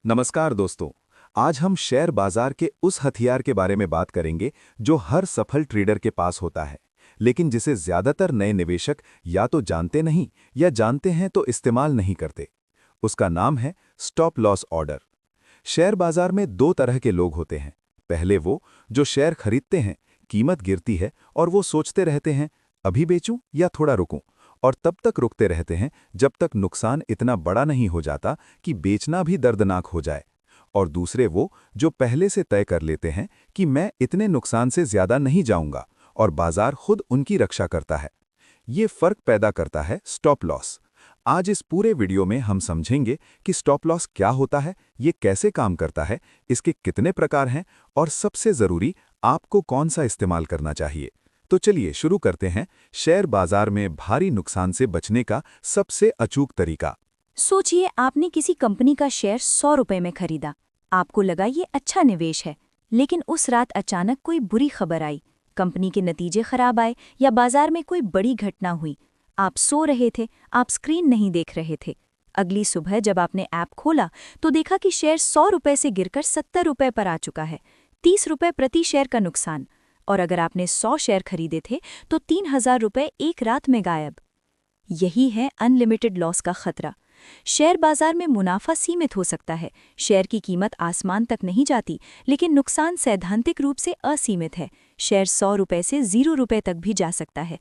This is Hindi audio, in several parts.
नमस्कार दोस्तों। आज हम शेयर बाजार के उस हथियार के बारे में बात करेंगे जो हर सफल ट्रेडर के पास होता है, लेकिन जिसे ज्यादातर नए निवेशक या तो जानते नहीं या जानते हैं तो इस्तेमाल नहीं करते। उसका नाम है स्टॉप लॉस ऑर्डर। शेयर बाजार में दो तरह के लोग होते हैं। पहले वो जो शेयर खरीदते हैं, कीमत गिरती है और वो सोचते रहते हैं अभी बेचूं या थोड़ा रुकूं, और तब तक रुकते रहते हैं जब तक नुकसान इतना बड़ा नहीं हो जाता कि बेचना भी दर्दनाक हो जाए। और दूसरे वो जो पहले से तय कर लेते हैं कि मैं इतने नुकसान से ज्यादा नहीं जाऊंगा, और बाजार खुद उनकी रक्षा करता है। ये फर्क पैदा करता है स्टॉप लॉस। आज इस पूरे वीडियो में हम समझेंगे कि स्टॉप लॉस क्या होता है, ये कैसे काम करता है, इसके कितने प्रकार हैं, और सबसे जरूरी, आपको कौन सा इस्तेमाल करना चाहिए। तो चलिए शुरू करते हैं शेयर बाजार में भारी नुकसान से बचने का सबसे अचूक तरीका। सोचिए आपने किसी कंपनी का शेयर 100 रुपए में खरीदा। आपको लगा ये अच्छा निवेश है, लेकिन उस रात अचानक कोई बुरी खबर आई। कंपनी के नतीजे खराब आए या बाजार में कोई बड़ी घटना हुई। आप सो रहे थे, आप स्क्रीन नहीं देख रहे थे। अगली सुबह जब आपने ऐप खोला तो देखा कि शेयर 100 रुपए से गिरकर 70 रुपए पर आ चुका है। 30 रुपए प्रति शेयर का नुकसान। और अगर आपने 100 शेयर खरीदे थे तो 3000 रुपए एक रात में गायब। यही है अनलिमिटेड लॉस का खतरा। शेयर बाजार में मुनाफा सीमित हो सकता है, शेयर की कीमत आसमान तक नहीं जाती, लेकिन नुकसान सैद्धांतिक रूप से असीमित है। शेयर 100 रुपए से 0 रुपए तक भी जा सकता है।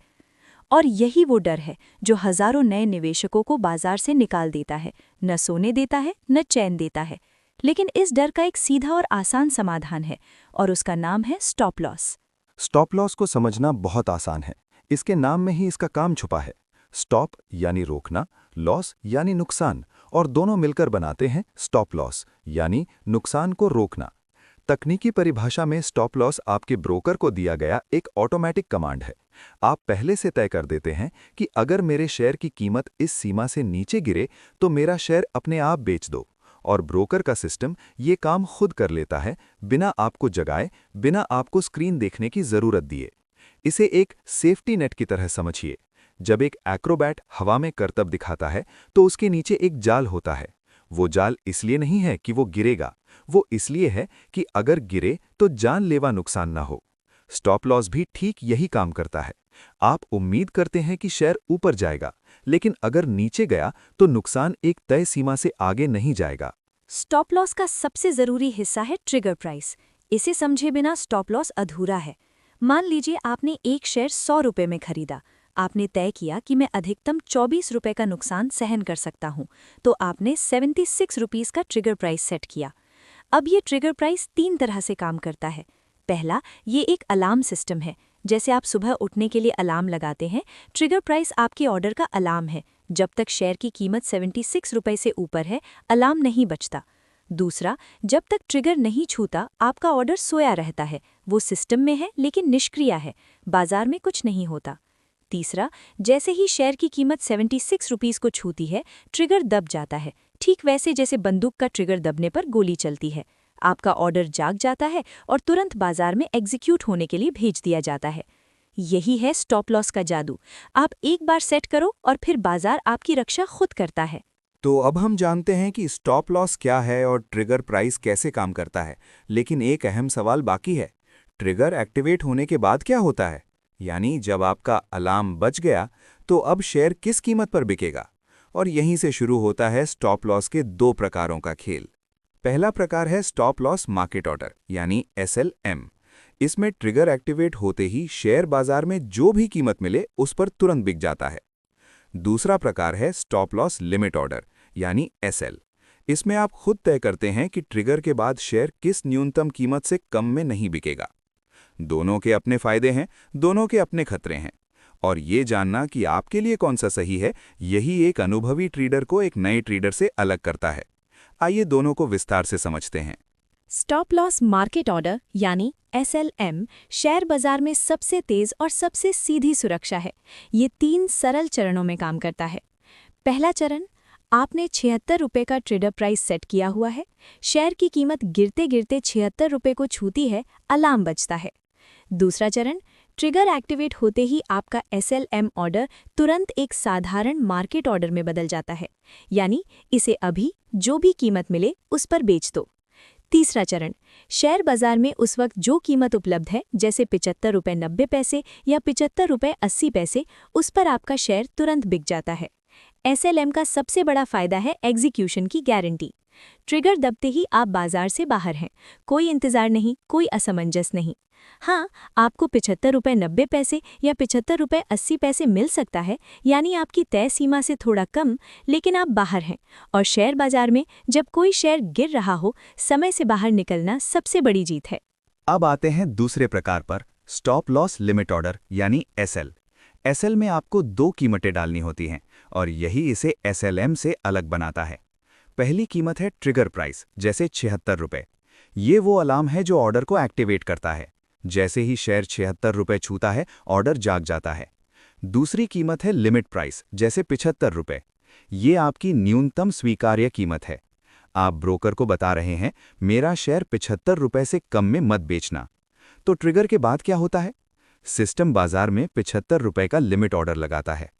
और यही वो डर है जो हजारों नए निवेशकों को बाजार से निकाल देता है, न सोने देता है, न चैन देता है। लेकिन इस डर का एक सीधा और आसान समाधान है, और उसका नाम है स्टॉप लॉस। स्टॉप लॉस को समझना बहुत आसान है। इसके नाम में ही इसका काम छुपा है। स्टॉप यानी रोकना, लॉस यानी नुकसान, और दोनों मिलकर बनाते हैं स्टॉप लॉस यानी नुकसान को रोकना। तकनीकी परिभाषा में स्टॉप लॉस आपके ब्रोकर को दिया गया एक ऑटोमेटिक कमांड है। आप पहले से तय कर देते हैं कि अगर मेरे शेयर की कीमत इस सीमा से नीचे गिरे तो मेरा शेयर अपने आप बेच दो, और ब्रोकर का सिस्टम ये काम खुद कर लेता है, बिना आपको जगाए, बिना आपको स्क्रीन देखने की जरूरत दिए। इसे एक सेफ्टी नेट की तरह समझिए। जब एक एक्रोबैट हवा में करतब दिखाता है तो उसके नीचे एक जाल होता है। वो जाल इसलिए नहीं है कि वो गिरेगा, वो इसलिए है कि अगर गिरे तो जानलेवा नुकसान ना हो। स्टॉप लॉस भी ठीक यही काम करता है। आप उम्मीद करते हैं कि शेयर ऊपर जाएगा, लेकिन अगर नीचे गया तो नुकसान एक तय सीमा से आगे नहीं जाएगा। स्टॉप लॉस का सबसे जरूरी हिस्सा है ट्रिगर प्राइस। इसे समझे बिना स्टॉप लॉस अधूरा है। मान लीजिए आपने एक शेयर 100 रुपए में खरीदा। आपने तय किया कि मैं अधिकतम 24 रुपए का नुकसान सहन कर सकता हूं, तो आपने 76 रुपीस का ट्रिगर प्राइस सेट किया। अब ये ट्रिगर प्राइस 3 तरह से काम करता है। पहला, ये एक अलार्म सिस्टम है। जैसे आप सुबह उठने के लिए अलार्म लगाते हैं, ट्रिगर प्राइस आपके ऑर्डर का अलार्म है। जब तक शेयर की कीमत 76 रुपए से ऊपर है, अलार्म नहीं बजता। दूसरा, जब तक ट्रिगर नहीं छूता, आपका ऑर्डर सोया रहता है। वो सिस्टम में है लेकिन निष्क्रिय है, बाजार में कुछ नहीं होता। तीसरा, जैसे ही शेयर की कीमत 76 रुपीस को छूती है, ट्रिगर दब जाता है। ठीक वैसे जैसे बंदूक का ट्रिगर दबने पर गोली चलती है। आपका ऑर्डर जाग जाता है और तुरंत बाजार में एग्जीक्यूट होने के लिए भेज दिया जाता है। यही है स्टॉप लॉस का जादू। आप एक बार सेट करो और फिर बाजार आपकी रक्षा खुद करता है। तो अब हम जानते हैं कि स्टॉप लॉस क्या है और ट्रिगर प्राइस कैसे काम करता है, लेकिन एक अहम सवाल बाकी है। ट्रिगर एक्टिवेट होने के बाद क्या होता है? यानी जब आपका अलार्म बज गया तो अब शेयर किस कीमत पर बिकेगा? और यहीं से शुरू होता है स्टॉप लॉस के दो प्रकारों का खेल। पहला प्रकार है स्टॉप लॉस मार्केट ऑर्डर यानी SLM। इसमें ट्रिगर एक्टिवेट होते ही शेयर बाजार में जो भी कीमत मिले उस पर तुरंत बिक जाता है। दूसरा प्रकार है स्टॉप लॉस लिमिट ऑर्डर यानी SL। इसमें आप खुद तय करते हैं कि ट्रिगर के बाद शेयर किस न्यूनतम कीमत से कम में नहीं बिकेगा। दोनों के अपने फायदे हैं, दोनों के अपने खतरे हैं, और ये जानना कि आपके लिए कौन सा सही है, यही एक अनुभवी ट्रेडर को एक नए ट्रेडर से अलग करता है। आइए दोनों को विस्तार से समझते हैं। स्टॉप लॉस मार्केट ऑर्डर यानी SLM शेयर बाजार में सबसे तेज और सबसे सीधी सुरक्षा है। ये 3 सरल चरणों में काम करता है। पहला चरण, आपने 76 रुपये का ट्रेडर प्राइस सेट किया हुआ है। शेयर की कीमत गिरते गिरते 76 रुपये को छूती है, अलार्म बजता है। दूसरा चरण, ट्रिगर एक्टिवेट होते ही आपका SLM ऑर्डर तुरंत एक साधारण मार्केट ऑर्डर में बदल जाता है, यानी इसे अभी जो भी कीमत मिले उस पर बेच दो। तीसरा चरण, शेयर बाजार में उस वक्त जो कीमत उपलब्ध है, जैसे 75 रुपये 90 पैसे या 75 रुपये 80 पैसे, उस पर आपका शेयर तुरंत बिक जाता है। SLM का सबसे बड़ा फायदा है एग्जीक्यूशन की गारंटी। ट्रिगर दबते ही आप बाजार से बाहर हैं, कोई इंतजार नहीं, कोई असमंजस नहीं। हाँ, आपको 75 रुपये 90 पैसे या 75 रुपये 80 पैसे मिल सकता है, यानी आपकी तय सीमा से थोड़ा कम, लेकिन आप बाहर हैं। और शेयर बाजार में जब कोई शेयर गिर रहा हो, समय से बाहर निकलना सबसे बड़ी जीत है। अब आते हैं दूसरे प्रकार पर, स्टॉप लॉस लिमिट ऑर्डर यानी SL। SL में आपको 2 कीमतें डालनी होती हैं और यही इसे SLM से अलग बनाता है। पहली कीमत है ट्रिगर प्राइस, जैसे 76 रुपये। ये वो अलार्म है जो ऑर्डर को एक्टिवेट करता है। जैसे ही शेयर 76 रुपये छूता है, ऑर्डर जाग जाता है। दूसरी कीमत है लिमिट प्राइस, जैसे 75 रुपये। ये आपकी न्यूनतम स्वीकार्य कीमत है। आप ब्रोकर को बता रहे हैं, मेरा शेयर 75 रुपये से कम में मत बेचना। तो ट्रिगर के बाद क्या होता है? सिस्टम बाजार में 75 रुपये का लिमिट ऑर्डर लगाता है।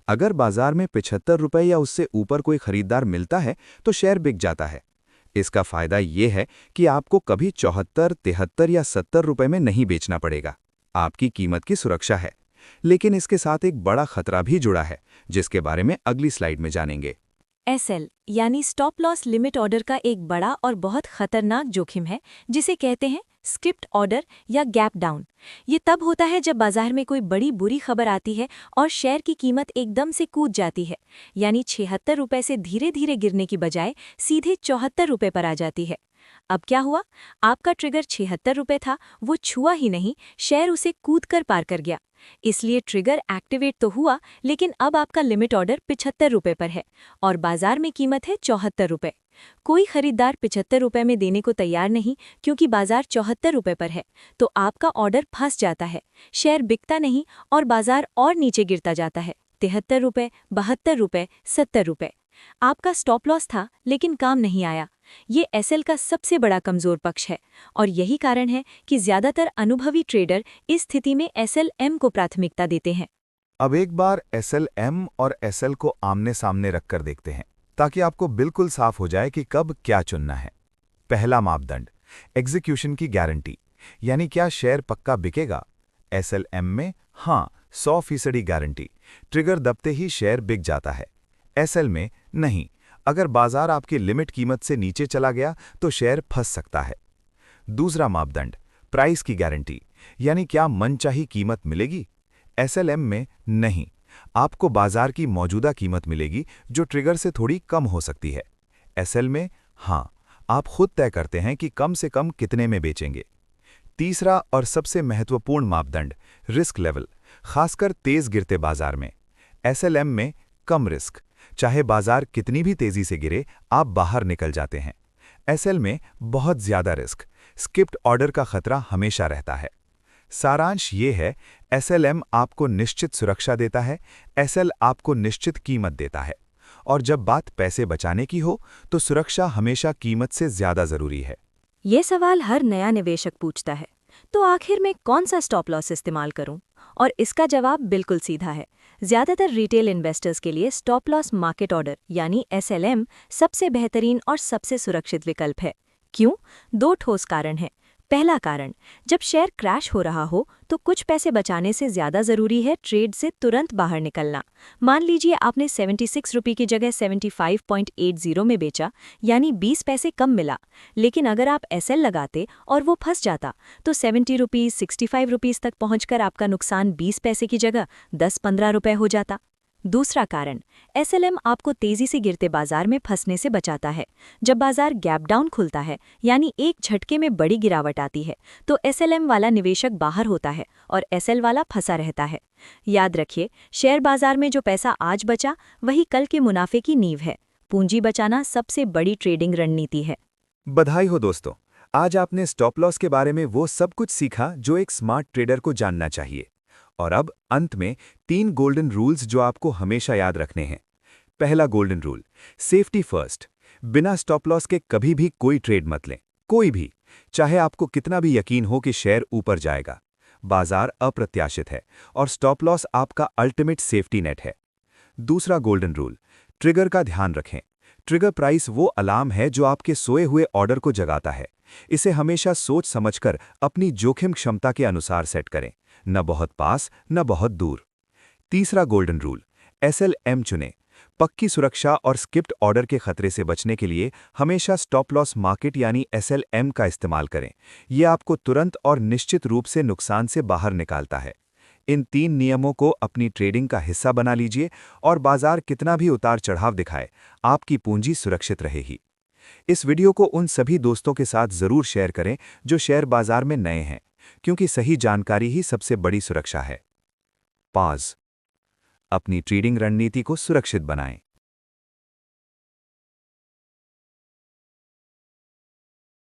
अगर बाजार में 75 रुपये या उससे ऊपर कोई खरीदार मिलता है तो शेयर बिक जाता है। इसका फायदा ये है कि आपको कभी 74, 73 या 70 रुपये में नहीं बेचना पड़ेगा। आपकी कीमत की सुरक्षा है। लेकिन इसके साथ एक बड़ा खतरा भी जुड़ा है, जिसके बारे में अगली स्लाइड में जानेंगे। SL यानी स्टॉप लॉस लिमिट ऑर्डर का एक बड़ा और बहुत खतरनाक जोखिम है, जिसे कहते हैं स्किप्ड ऑर्डर या गैप डाउन। ये तब होता है जब बाजार में कोई बड़ी बुरी खबर आती है और शेयर की कीमत एकदम से कूद जाती है, यानी 76 रुपये से धीरे धीरे गिरने की बजाय सीधे 74 रुपये पर आ जाती है। अब क्या हुआ? आपका ट्रिगर 76 रुपये था, वो छुआ ही नहीं, शेयर उसे कूदकर पार कर गया। इसलिए ट्रिगर एक्टिवेट तो हुआ, लेकिन अब आपका लिमिट ऑर्डर 75 रुपये पर है और बाजार में कीमत है 74 रुपये। कोई खरीदार 75 रुपये में देने को तैयार नहीं, क्योंकि बाजार 74 रुपये पर है। तो आपका ऑर्डर फंस जाता है, शेयर बिकता नहीं और बाजार और नीचे गिरता जाता है। 73 रुपये, 72 रुपये, 70 रुपये। आपका स्टॉप लॉस था, लेकिन काम नहीं आया। ये SL का सबसे बड़ा कमजोर पक्ष है और यही कारण है कि ज्यादातर अनुभवी ट्रेडर इस स्थिति में SLM को प्राथमिकता देते हैं। अब एक बार SLM और SL को आमने सामने रखकर देखते हैं, ताकि आपको बिल्कुल साफ हो जाए कि कब क्या चुनना है। पहला मापदंड, एग्जीक्यूशन की गारंटी, यानी क्या शेयर पक्का बिकेगा। SLM में हाँ, 100% गारंटी, ट्रिगर दबते ही शेयर बिक जाता है। SL में नहीं, अगर बाजार आपकी लिमिट कीमत से नीचे चला गया तो शेयर फंस सकता है। दूसरा मापदंड, प्राइस की गारंटी, यानी क्या मनचाही कीमत मिलेगी। SLM में नहीं, आपको बाजार की मौजूदा कीमत मिलेगी जो ट्रिगर से थोड़ी कम हो सकती है। SL में हाँ, आप खुद तय करते हैं कि कम से कम कितने में बेचेंगे। तीसरा और सबसे महत्वपूर्ण मापदंड, रिस्क लेवल, खासकर तेज गिरते बाजार में। SLM में कम रिस्क, चाहे बाजार कितनी भी तेजी से गिरे, आप बाहर निकल जाते हैं। SL में बहुत ज्यादा रिस्क, स्किप्ड ऑर्डर का खतरा हमेशा रहता है। सारांश ये है, SLM आपको निश्चित सुरक्षा देता है, SL आपको निश्चित कीमत देता है। और जब बात पैसे बचाने की हो तो सुरक्षा हमेशा कीमत से ज्यादा जरूरी है। ये सवाल हर नया निवेशक पूछता है, तो आखिर में कौन सा स्टॉप लॉस इस्तेमाल करूं? और इसका जवाब बिल्कुल सीधा है। ज्यादातर रिटेल इन्वेस्टर्स के लिए स्टॉप लॉस मार्केट ऑर्डर यानी SLM सबसे बेहतरीन और सबसे सुरक्षित विकल्प है। क्यों? 2 ठोस कारण हैं। पहला कारण, जब शेयर क्रैश हो रहा हो तो कुछ पैसे बचाने से ज्यादा जरूरी है ट्रेड से तुरंत बाहर निकलना। मान लीजिए आपने 76 रुपये की जगह 75.80 में बेचा, यानी 20 पैसे कम मिला। लेकिन अगर आप SL लगाते और वो फंस जाता तो 70 रुपये 65 रुपीज़ तक पहुंचकर आपका नुकसान 20 पैसे की जगह 10-15 रुपये हो जाता। दूसरा कारण, SLM आपको तेजी से गिरते बाजार में फंसने से बचाता है। जब बाजार गैप डाउन खुलता है, यानी एक झटके में बड़ी गिरावट आती है, तो SLM वाला निवेशक बाहर होता है और SL वाला फंसा रहता है। याद रखिए, शेयर बाजार में जो पैसा आज बचा, वही कल के मुनाफे की नींव है। पूंजी बचाना सबसे बड़ी ट्रेडिंग रणनीति है। बधाई हो दोस्तों, आज आपने स्टॉप लॉस के बारे में वो सब कुछ सीखा जो एक स्मार्ट ट्रेडर को जानना चाहिए। और अब अंत में 3 गोल्डन रूल्स जो आपको हमेशा याद रखने हैं। पहला गोल्डन रूल, सेफ्टी फर्स्ट। बिना स्टॉप लॉस के कभी भी कोई ट्रेड मत लें, कोई भी, चाहे आपको कितना भी यकीन हो कि शेयर ऊपर जाएगा। बाजार अप्रत्याशित है और स्टॉप लॉस आपका अल्टीमेट सेफ्टी नेट है। दूसरा गोल्डन रूल, ट्रिगर का ध्यान रखें। ट्रिगर प्राइस वो अलार्म है जो आपके सोए हुए ऑर्डर को जगाता है। इसे हमेशा सोच समझकर अपनी जोखिम क्षमता के अनुसार सेट करें, न बहुत पास न बहुत दूर। तीसरा गोल्डन रूल, SLM चुनें। पक्की सुरक्षा और स्किप्ड ऑर्डर के खतरे से बचने के लिए हमेशा स्टॉप लॉस मार्केट यानी SLM का इस्तेमाल करें। यह आपको तुरंत और निश्चित रूप से नुकसान से बाहर निकालता है। इन 3 नियमों को अपनी ट्रेडिंग का हिस्सा बना लीजिए और बाजार कितना भी उतार चढ़ाव दिखाए, आपकी पूंजी सुरक्षित रहेगी। इस वीडियो को उन सभी दोस्तों के साथ जरूर शेयर करें जो शेयर बाजार में नए हैं, क्योंकि सही जानकारी ही सबसे बड़ी सुरक्षा है। 5. अपनी ट्रेडिंग रणनीति को सुरक्षित बनाएं।